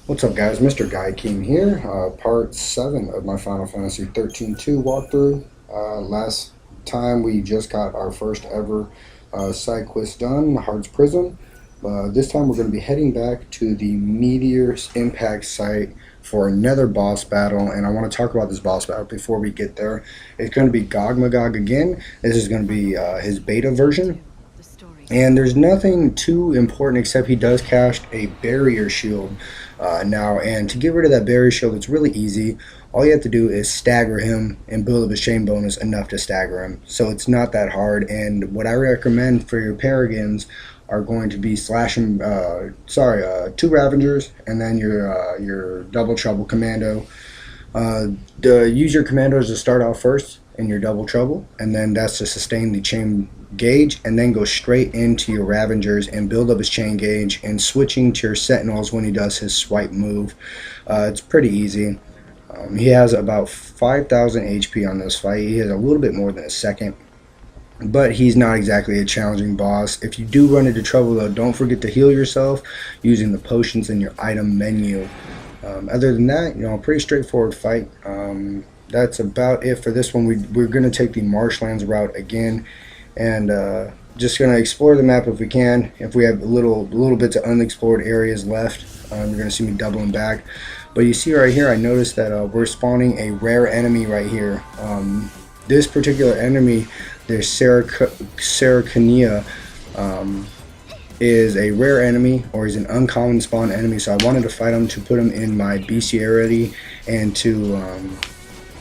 What's up guys, MrGuideKing here, part 7 of my Final Fantasy 13-2 walkthrough. Last time we just got our first ever side quest done, Heart's Prison. This time we're going to be heading back to the Meteor Impact site for another boss battle, and I want to talk about this boss battle before we get there. It's going to be Gogmagog again. This is going to be his beta version. And there's nothing too important except he does cast a barrier shield now. And to get rid of that barrier shield, it's really easy. All you have to do is stagger him and build up his chain bonus enough to stagger him. So it's not that hard. And what I recommend for your paragons are going to be slashing, two Ravengers and then your double trouble commando. Use your commandos to start off first in your double trouble, and then that's to sustain the chain gauge, and then go straight into your Ravengers and build up his chain gauge, and switching to your Sentinels when he does his swipe move. It's pretty easy. He has about 5,000 HP on this fight. He has a little bit more than a second, but he's not exactly a challenging boss. If you do run into trouble though, don't forget to heal yourself using the potions in your item menu. Other than that, pretty straightforward fight. That's about it for this one. We're going to take the marshlands route again, and just going to explore the map if we can. If we have little bits of unexplored areas left, you're going to see me doubling back. But you see right here, I noticed that we're spawning a rare enemy right here. This particular enemy, there's Seracania, is a rare enemy, or he's an uncommon spawn enemy, so I wanted to fight him to put him in my bestiarity, and to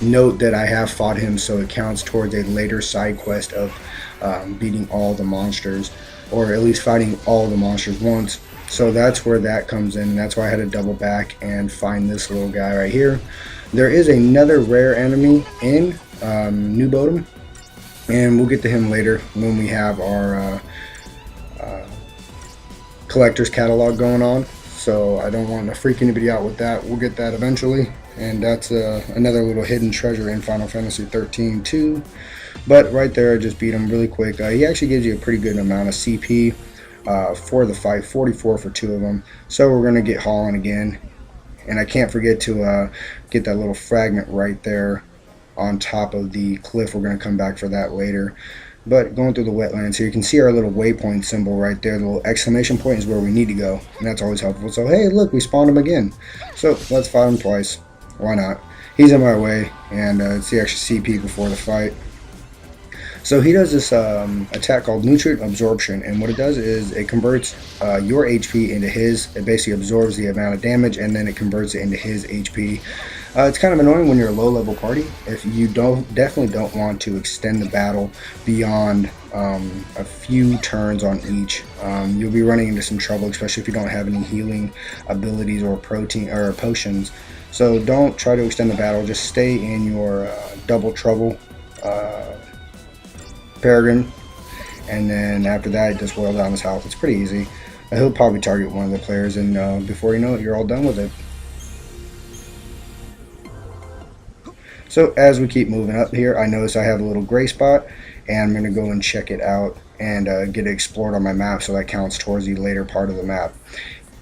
note that I have fought him, so it counts towards a later side quest of beating all the monsters, or at least fighting all the monsters once. So that's where that comes in. That's why I had to double back and find this little guy right here. There is another rare enemy in New Bodom, and we'll get to him later when we have our collector's catalog going on. So I don't want to freak anybody out with that. We'll get that eventually, and that's another little hidden treasure in Final Fantasy 13-2. But right there, I just beat him really quick. He actually gives you a pretty good amount of CP for the fight, 44 for 2 of them. So we're gonna get hauling again, and I can't forget to get that little fragment right there on top of the cliff. We're gonna come back for that later. But going through the wetlands here, you can see our little waypoint symbol right there. The little exclamation point is where we need to go, and that's always helpful. So hey, look, we spawned him again. So let's fight him twice. Why not? He's in my way, and it's the extra CP before the fight. So he does this attack called nutrient absorption, and what it does is it converts your HP into his. It basically absorbs the amount of damage, and then it converts it into his HP. It's kind of annoying when you're a low-level party if you definitely don't want to extend the battle beyond a few turns on each. You'll be running into some trouble, especially if you don't have any healing abilities or protein or potions. So don't try to extend the battle. Just stay in your double trouble Paragon, and then after that, just boil down his health. It's pretty easy. He'll probably target one of the players, and before you know it, you're all done with it. So as we keep moving up here, I notice I have a little gray spot, and I'm going to go and check it out and get it explored on my map, so that counts towards the later part of the map.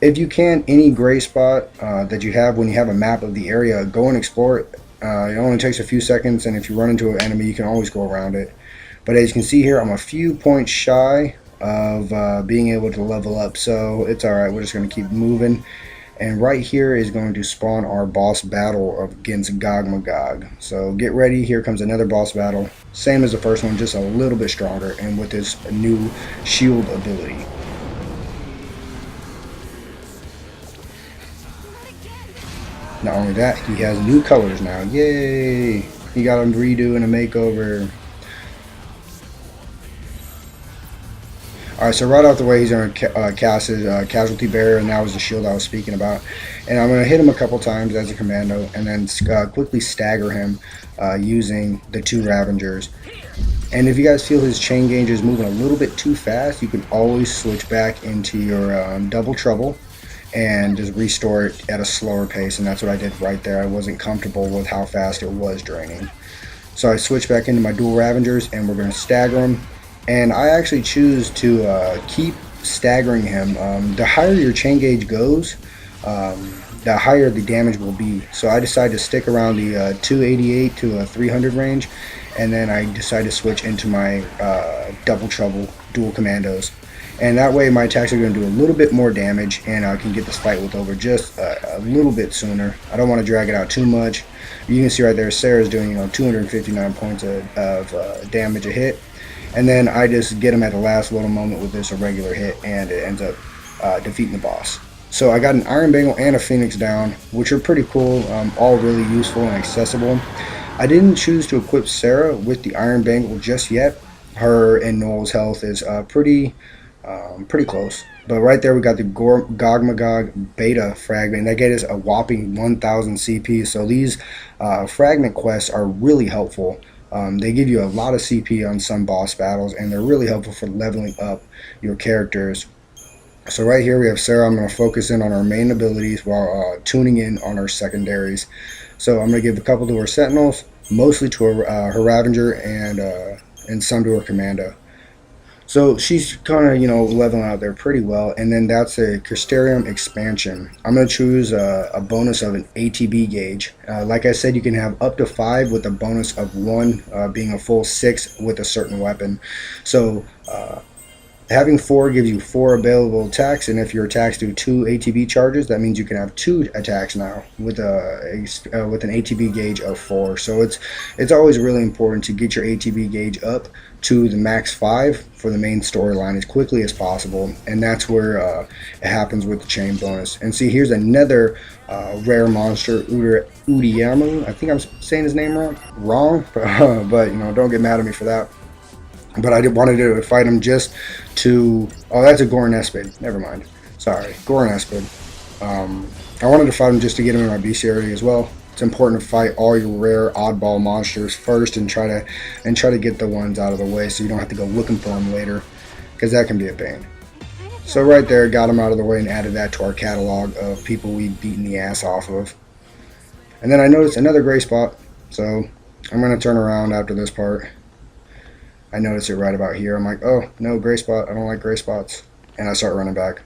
If you can, any gray spot that you have when you have a map of the area, go and explore it. It only takes a few seconds, and if you run into an enemy, you can always go around it. But as you can see here, I'm a few points shy of being able to level up, so it's alright. We're just going to keep moving. And right here is going to spawn our boss battle against Gogmagog. So get ready, here comes another boss battle. Same as the first one, just a little bit stronger, and with his new shield ability. Not only that, he has new colors now. Yay! He got him redo and a makeover. Alright, so right off the way, he's going to cast his casualty barrier, and that was the shield I was speaking about. And I'm going to hit him a couple times as a commando, and then quickly stagger him using the 2 Ravengers. And if you guys feel his chain gauge is moving a little bit too fast, you can always switch back into your double trouble and just restore it at a slower pace, and that's what I did right there. I wasn't comfortable with how fast it was draining. So I switched back into my dual Ravengers, and we're going to stagger him. And I actually choose to keep staggering him. The higher your chain gauge goes, the higher the damage will be. So I decided to stick around the 288 to 300 range, and then I decided to switch into my double trouble dual commandos. And that way my attacks are going to do a little bit more damage, and I can get this fight over just a little bit sooner. I don't want to drag it out too much. You can see right there Sarah's doing 259 points of damage a hit. And then I just get him at the last little moment with this irregular hit, and it ends up defeating the boss. So I got an Iron Bangle and a Phoenix down, which are pretty cool, all really useful and accessible. I didn't choose to equip Sarah with the Iron Bangle just yet. Her and Noel's health is pretty close. But right there we got the Gogmagog beta fragment. That gave us a whopping 1000 CP. So these fragment quests are really helpful. They give you a lot of CP on some boss battles, and they're really helpful for leveling up your characters. So right here we have Sarah. I'm going to focus in on her main abilities while tuning in on her secondaries. So I'm going to give a couple to her Sentinels, mostly to her Ravager, and some to her Commando. So she's kind of, leveling out there pretty well. And then that's a Crystarium expansion. I'm going to choose a bonus of an ATB gauge. Like I said, you can have up to 5 with a bonus of 1, being a full 6 with a certain weapon. So having 4 gives you 4 available attacks, and if your attacks do 2 ATB charges, that means you can have 2 attacks now with with an ATB gauge of 4. So it's always really important to get your ATB gauge up to the max 5 for the main storyline as quickly as possible, and that's where it happens with the chain bonus. And see, here's another rare monster, Udiyamu. I think I'm saying his name wrong, but don't get mad at me for that. But I wanted to fight him just to... Oh, that's a Goran Espid. Never mind. Sorry. Goran Espid. I wanted to fight him just to get him in my bestiarity as well. It's important to fight all your rare oddball monsters first and try to get the ones out of the way so you don't have to go looking for them later, because that can be a pain. So right there, got him out of the way and added that to our catalog of people we've beaten the ass off of. And then I noticed another gray spot, so I'm going to turn around after this part. I notice it right about here. I'm like, oh, no, gray spot. I don't like gray spots. And I start running back.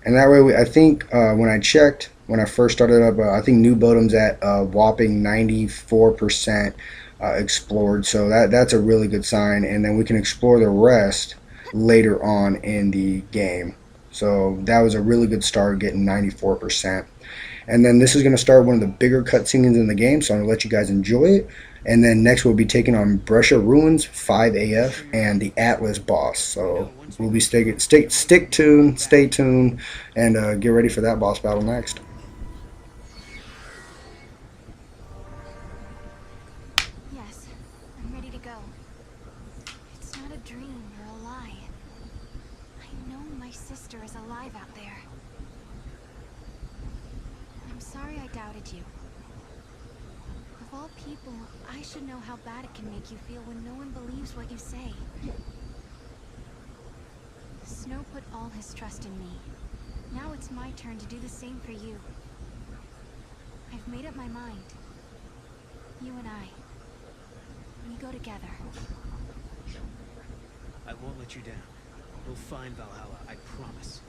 And that way, I think when I checked, when I first started up, I think New Bodum's at a whopping 94% explored. So that's a really good sign. And then we can explore the rest later on in the game. So that was a really good start, getting 94%. And then this is going to start one of the bigger cutscenes in the game, so I'm going to let you guys enjoy it. And then next we'll be taking on Brescia Ruins 5AF and the Atlas boss. So we'll be stay tuned, and get ready for that boss battle next. Yes, I'm ready to go. It's not a dream or a lie. I know my sister is alive out there. I'm sorry I doubted you. Of all people, I should know how bad it can make you feel when no one believes what you say. Snow put all his trust in me. Now it's my turn to do the same for you. I've made up my mind. You and I, we go together. I won't let you down. We'll find Valhalla, I promise.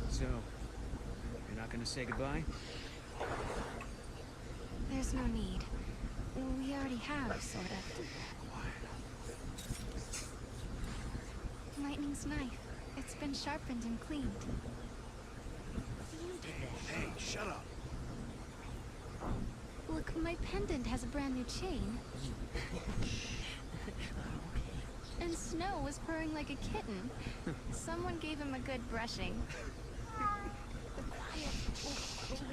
So, you're not gonna say goodbye? There's no need. We already have, sort of. Lightning's knife. It's been sharpened and cleaned. You did it. Hey, shut up! Look, my pendant has a brand new chain. And Snow was purring like a kitten. Someone gave him a good brushing.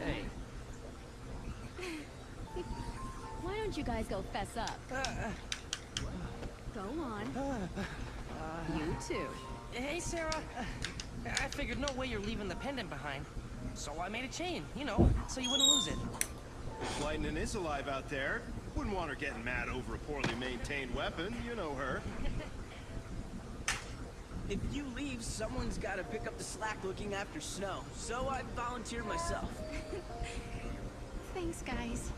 Hey. Why don't you guys go fess up? Go on. You too. Hey, Sarah. I figured no way you're leaving the pendant behind. So I made a chain, so you wouldn't lose it. If Lightning is alive out there, wouldn't want her getting mad over a poorly maintained weapon. You know her. If you leave, someone's got to pick up the slack looking after Snow. So I volunteered myself. Thanks, guys.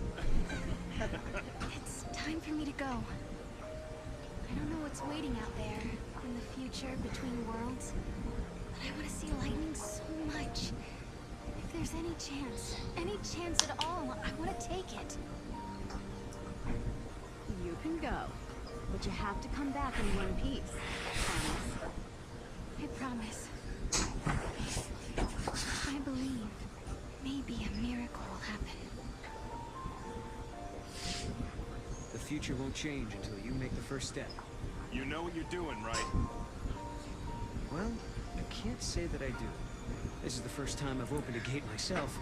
It's time for me to go. I don't know what's waiting out there in the future between worlds, but I want to see lightning so much. If there's any chance at all, I want to take it. You can go, but you have to come back in one piece. Promise? I promise. I believe maybe a miracle will happen. The future won't change until you make the first step. You know what you're doing, right? Well, I can't say that I do. This is the first time I've opened a gate myself.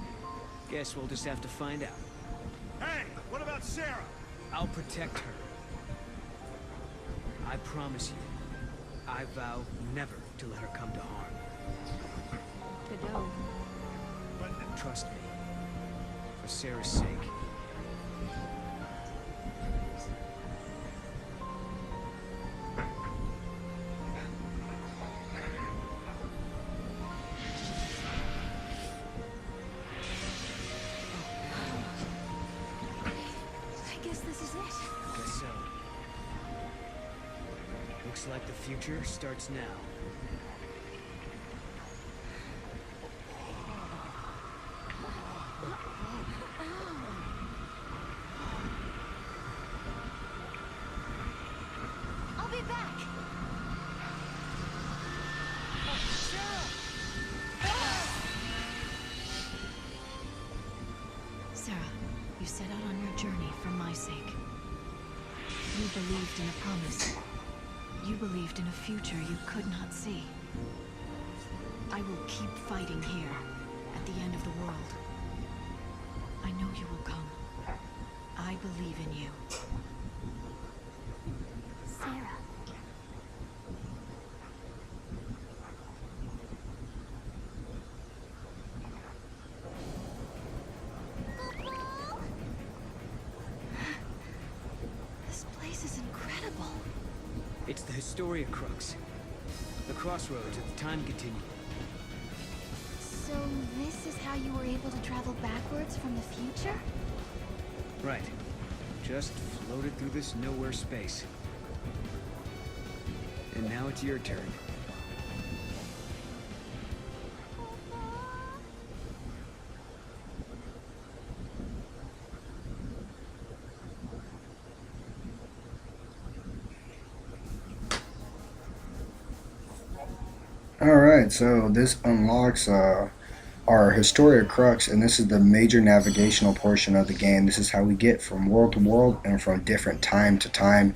Guess we'll just have to find out. Hey, what about Sarah? I'll protect her. I promise you. I vow never to let her come to harm. Godot. But trust me, for Sarah's sake. I guess this is it. Guess so. Looks like the future starts now. I'll be back. Sarah, you set out on your journey for my sake. You believed in a promise. You believed in a future you could not see. I will keep fighting here, at the end of the world. I know you will come. I believe in you. Sarah. This place is incredible. It's the Historia Crux. The crossroads of the time continuum. So this is how you were able to travel backwards from the future? Right. Just floated through this nowhere space. And now it's your turn. Alright, so this unlocks our Historia Crux, and this is the major navigational portion of the game. This is how we get from world to world and from different time to time,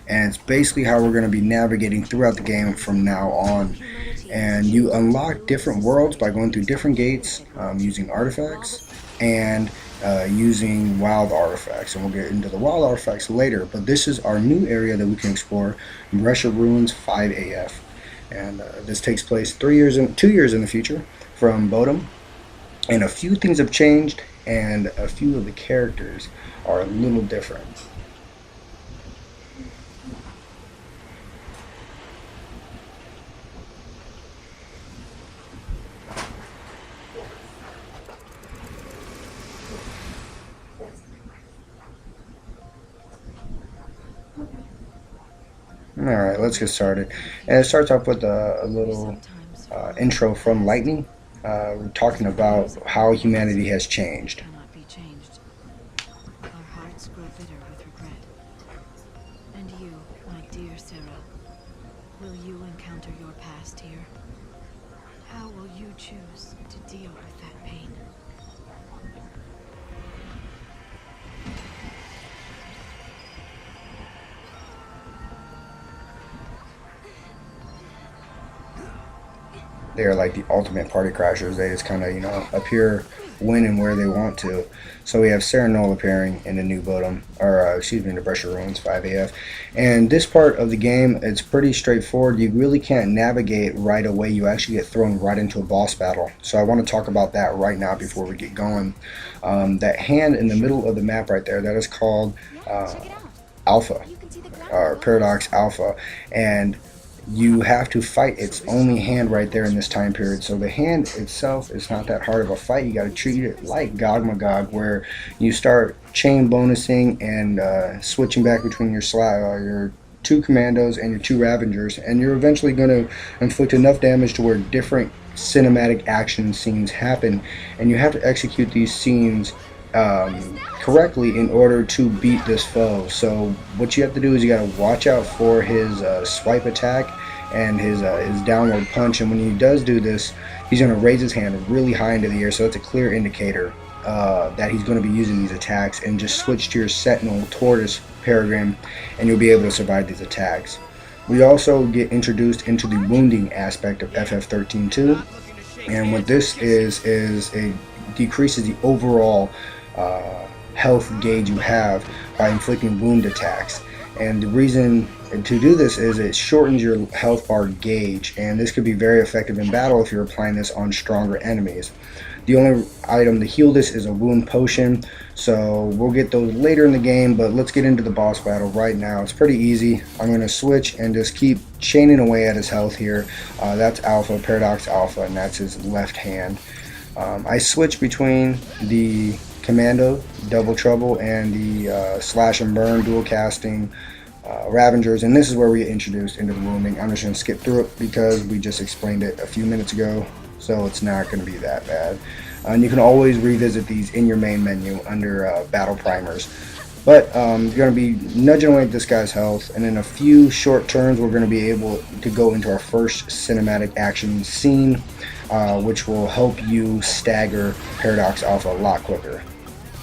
and it's basically how we're going to be navigating throughout the game from now on. And you unlock different worlds by going through different gates, using artifacts and using wild artifacts, and we'll get into the wild artifacts later. But this is our new area that we can explore, Brescia Ruins 5AF. And this takes place 2 years in the future from Bodom, and a few things have changed, and a few of the characters are a little different. Alright, let's get started. And it starts off with a little intro from Lightning. We're talking about how humanity has changed. Cannot be changed. Our hearts grow bitter with regret. And you, my dear Sarah, will you encounter your past here? How will you choose to deal with that pain? They are like the ultimate party crashers. They just kind of, appear when and where they want to. So we have Sarah Knoll appearing in the new Bodom, or excuse me, the Brescia Ruins 5AF. And this part of the game, it's pretty straightforward. You really can't navigate right away. You actually get thrown right into a boss battle. So I want to talk about that right now before we get going. That hand in the middle of the map right there, that is called Alpha, or Paradox Alpha. And you have to fight its only hand right there in this time period. So the hand itself is not that hard of a fight. You got to treat it like Gogmagog, where you start chain bonusing and switching back between your two commandos and your two Ravengers, and you're eventually going to inflict enough damage to where different cinematic action scenes happen, and you have to execute these scenes correctly in order to beat this foe. So what you have to do is you got to watch out for his swipe attack and his downward punch, and when he does do this, he's going to raise his hand really high into the air, so that's a clear indicator that he's going to be using these attacks. And just switch to your Sentinel Tortoise Peregrine and you'll be able to survive these attacks. We also get introduced into the wounding aspect of FF13-2, and what this is it decreases the overall health gauge you have by inflicting wound attacks. And the reason to do this is it shortens your health bar gauge, and this could be very effective in battle if you're applying this on stronger enemies. The only item to heal this is a wound potion, so we'll get those later in the game, but let's get into the boss battle right now. It's pretty easy. I'm going to switch and just keep chaining away at his health here. That's Alpha, Paradox Alpha, and that's his left hand. I switch between the Commando, Double Trouble, and the Slash and Burn, dual casting Ravengers, and this is where we get introduced into the wounding. I'm just going to skip through it because we just explained it a few minutes ago, so it's not going to be that bad. And you can always revisit these in your main menu under Battle Primers. But you're going to be nudging away at this guy's health, and in a few short turns we're going to be able to go into our first cinematic action scene, which will help you stagger Paradox Alpha a lot quicker.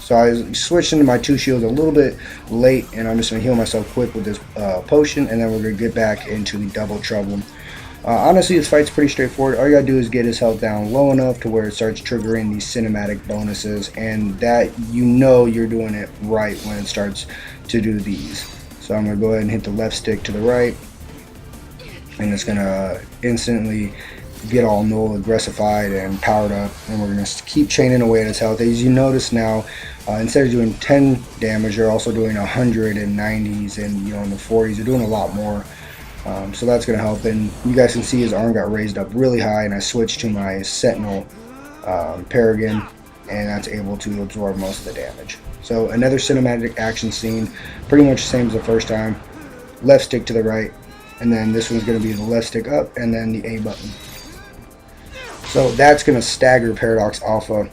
So I switched into my two shields a little bit late, and I'm just going to heal myself quick with this potion, and then we're going to get back into the Double Trouble. Honestly, this fight's pretty straightforward. All you gotta do is get his health down low enough to where it starts triggering these cinematic bonuses, and that you know you're doing it right when it starts to do these. So I'm gonna go ahead and hit the left stick to the right, and it's gonna instantly get all null aggressified and powered up, and we're gonna keep chaining away at his health. As you notice now, instead of doing 10 damage, you're also doing 100 and 90s, and in the 40s. You're doing a lot more. So that's going to help, and you guys can see his arm got raised up really high, and I switched to my Sentinel Peregrine, and that's able to absorb most of the damage. So another cinematic action scene, pretty much the same as the first time. Left stick to the right, and then this one's going to be the left stick up, and then the A button. So that's going to stagger Paradox Alpha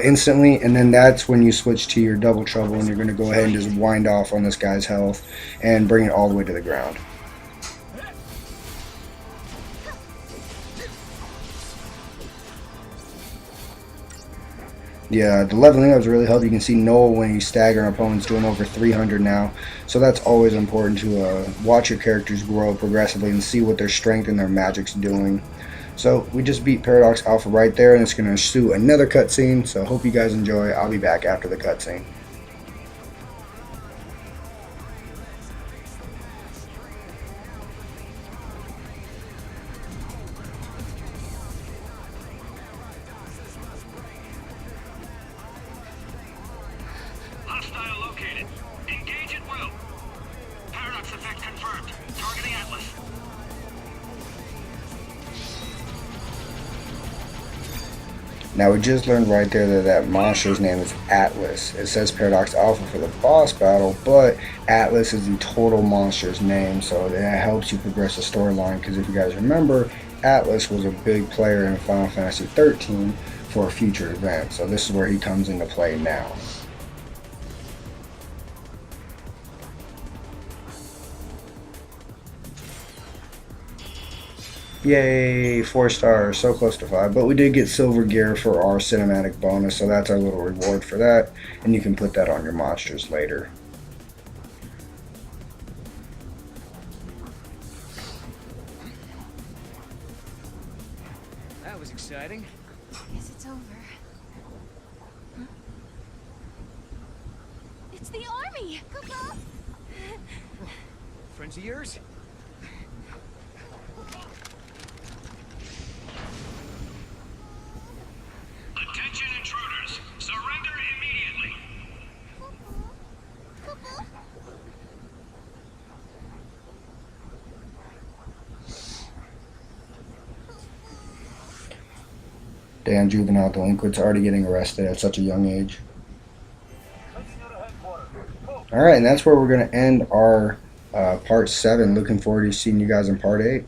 instantly, and then that's when you switch to your Double Trouble, and you're going to go ahead and just wind off on this guy's health and bring it all the way to the ground. Yeah, the leveling up really helped. You can see Noel, when you stagger an opponent's doing over 300 now. So that's always important to watch your characters grow progressively and see what their strength and their magic's doing. So we just beat Paradox Alpha right there, and it's going to ensue another cutscene. So I hope you guys enjoy. I'll be back after the cutscene. Hostile located. Engage at will. Paradox effect confirmed. Targeting Atlas. Now we just learned right there that monster's name is Atlas. It says Paradox Alpha for the boss battle, but Atlas is the total monster's name, so that helps you progress the storyline, because if you guys remember, Atlas was a big player in Final Fantasy 13 for a future event, so this is where he comes into play now. Yay, 4 stars, so close to 5, but we did get silver gear for our cinematic bonus, so that's our little reward for that, and you can put that on your monsters later. That was exciting. Guess it's over. Huh? It's the army! Papa! Friends of yours? Attention intruders. Surrender immediately. Damn juvenile delinquents already getting arrested at such a young age. Alright, and that's where we're going to end our part 7. Looking forward to seeing you guys in part 8.